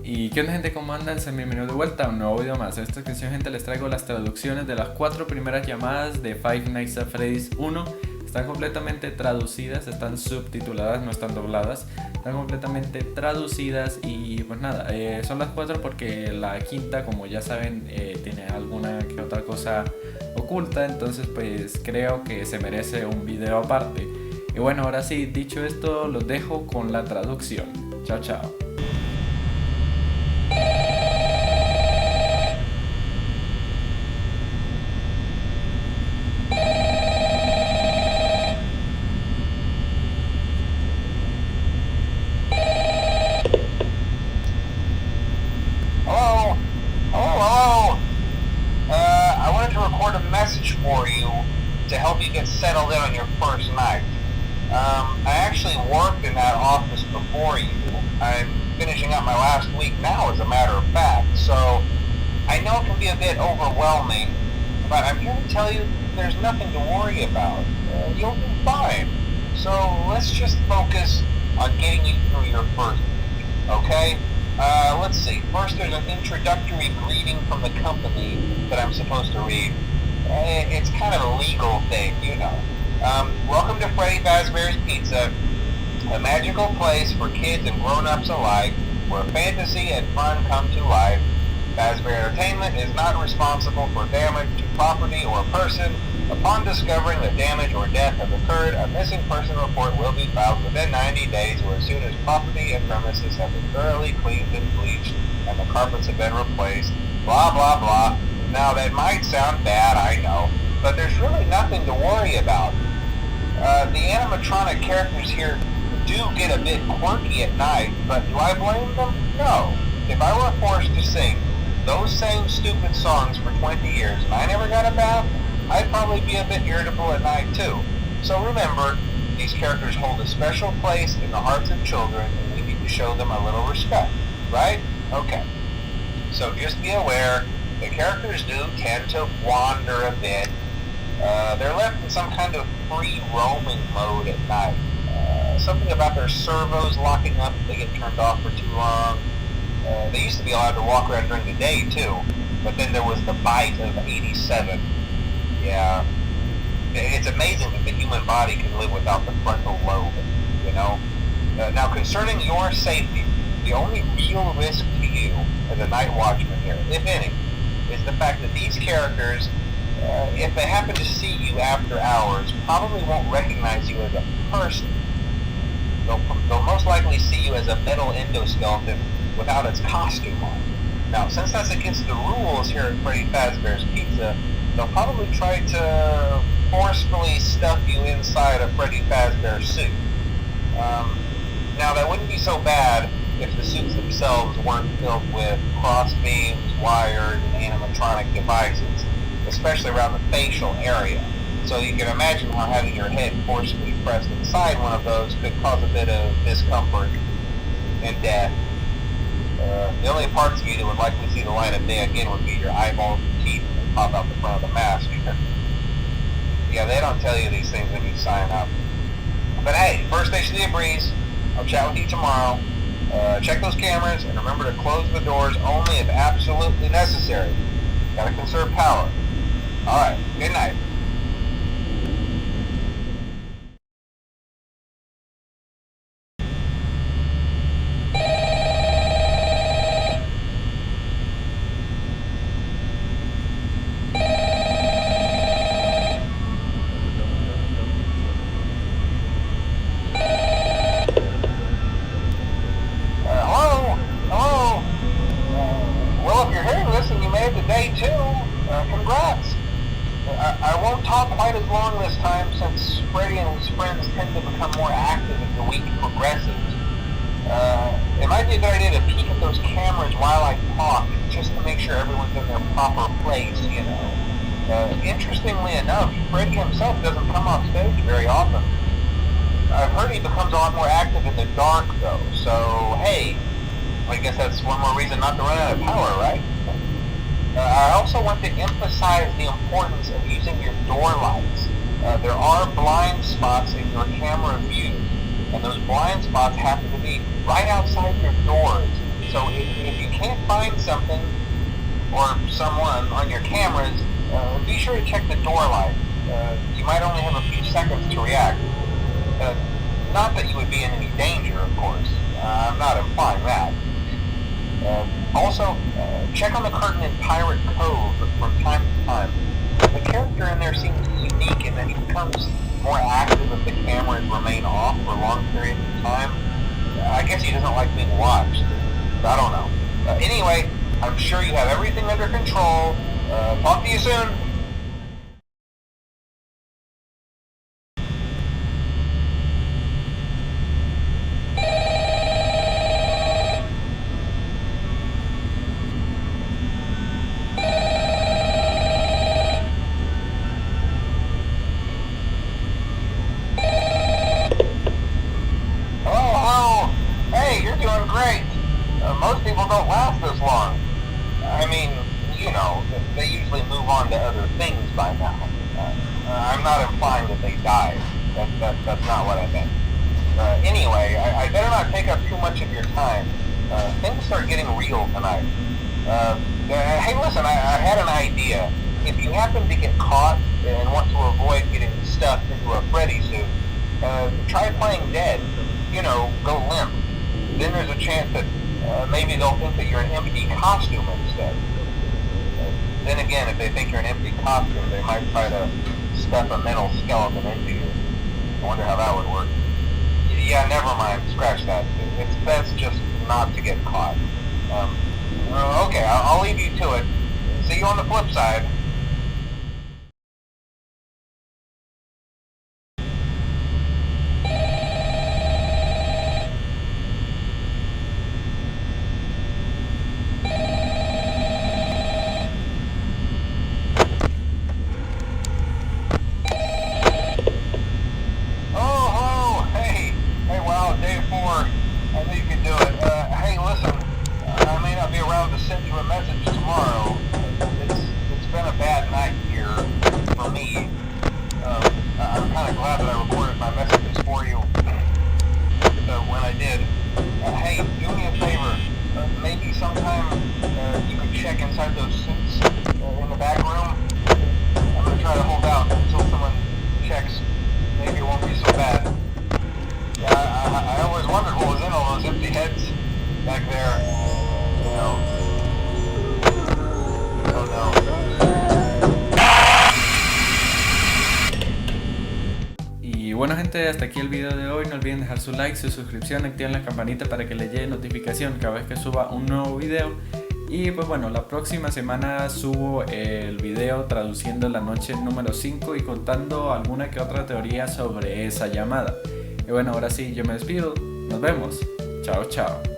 Y qué onda, gente, ¿cómo andan? Sean bienvenidos de vuelta a un nuevo video más. En esta ocasión, gente, les traigo las traducciones de las 4 primeras llamadas de Five Nights at Freddy's 1. Están completamente traducidas, están subtituladas, no están dobladas. Están completamente traducidas y pues nada, son las 4 porque la quinta, como ya saben, tiene alguna que otra cosa oculta. Entonces pues creo que se merece un video aparte. Y bueno, ahora sí, dicho esto, los dejo con la traducción. Chao, chao. I wanted to record a message for you to help you get settled in on your first night. I actually worked in that office before you. I'm finishing up my last week now, as a matter of fact, so I know it can be a bit overwhelming, but I'm here to tell you there's nothing to worry about. You'll be fine. So let's just focus on getting you through your first week, okay? Let's see. First, there's an introductory greeting from the company that I'm supposed to read. It's kind of a legal thing, you know. Welcome to Freddy Fazbear's Pizza, a magical place for kids and grown-ups alike, where fantasy and fun come to life. Fazbear Entertainment is not responsible for damage to property or person. Upon discovering that damage or death have occurred, a missing person report will be filed within 90 days or as soon as property and premises have been thoroughly cleaned and bleached and the carpets have been replaced. Blah, blah, blah. Now, that might sound bad, I know, but there's really nothing to worry about. The animatronic characters here do get a bit quirky at night, but do I blame them? No. If I were forced to sing those same stupid songs for 20 years and I never got a bath, I'd probably be a bit irritable at night too. So remember, these characters hold a special place in the hearts of children and we need to show them a little respect, right? Okay. So just be aware, the characters do tend to wander a bit. They're left in some kind of free roaming mode at night. Something about their servos locking up if they get turned off for too long. They used to be allowed to walk around during the day too, but then there was the bite of 87. Yeah, it's amazing that the human body can live without the frontal lobe, you know. Now, concerning your safety, the only real risk to you as a night watchman here, if any, is the fact that these characters, if they happen to see you after hours, probably won't recognize you as a person. They'll most likely see you as a metal endoskeleton without its costume on. Now, since that's against the rules here at Freddy Fazbear's Pizza, they'll probably try to forcefully stuff you inside a Freddy Fazbear suit. Now, that wouldn't be so bad if the suits themselves weren't filled with cross beams, wires, and animatronic devices, especially around the facial area. So you can imagine how having your head forcefully pressed inside one of those could cause a bit of discomfort and death. The only parts of you that would likely see the light of day again would be your eyeballs and teeth that pop out the front of the mask. Yeah, they don't tell you these things when you sign up. But hey, first station of the breeze. I'll chat with you tomorrow. Check those cameras and remember to close the doors only if absolutely necessary. Gotta conserve power. Alright, good night. Day two, congrats. I won't talk quite as long this time since Freddy and his friends tend to become more active as the week progresses. It might be a good idea to peek at those cameras while I talk, just to make sure everyone's in their proper place, you know. Interestingly enough, Freddy himself doesn't come off stage very often. I've heard he becomes a lot more active in the dark though, so hey, I guess that's one more reason not to run out of power, right? I also want to emphasize the importance of using your door lights. There are blind spots in your camera view, and those blind spots happen to be right outside your doors. So if you can't find something or someone on your cameras, be sure to check the door light. You might only have a few seconds to react. Not that you would be in any danger, of course. I'm not implying that. Also, check on the curtain in Pirate Cove from time to time. The character in there seems unique in that he becomes more active if the cameras remain off for long periods of time. I guess he doesn't like being watched. I don't know. Anyway, I'm sure you have everything under control. Talk to you soon. Great. Most people don't last this long. I mean, you know, they usually move on to other things by now. I'm not implying that they died. That's not what I meant. Anyway, I better not take up too much of your time. Things start getting real tonight. Hey, listen, I had an idea. If you happen to get caught and want to avoid getting stuffed into a Freddy suit, try playing dead. You know, go limp. Then there's a chance that maybe they'll think that you're an empty costume instead. Then again, if they think you're an empty costume, they might try to stuff a mental skeleton into you. I wonder how that would work. Yeah, never mind. Scratch that. It's best just not to get caught. Okay, I'll leave you to it. See you on the flip side. I knew you could do it. Hey, listen, I may not be around to send you a message tomorrow. It's been a bad night here for me. I'm kind of glad that I recorded my messages for you when I did. Hey, do me a favor. Maybe sometime you could check inside those suits in the back room. I'm going to try to hold out until someone checks. Maybe it won't be so bad. I always wondered what was in all those empty heads back there. You know. Oh no. Y bueno, gente, hasta aquí el video de hoy. No olviden dejar su like, su suscripción, activen la campanita para que les llegue notificación cada vez que suba un nuevo video. Y pues bueno, la próxima semana subo el video traduciendo la noche número 5 y contando alguna que otra teoría sobre esa llamada. Y bueno, ahora sí, yo me despido. Nos vemos. Chao, chao.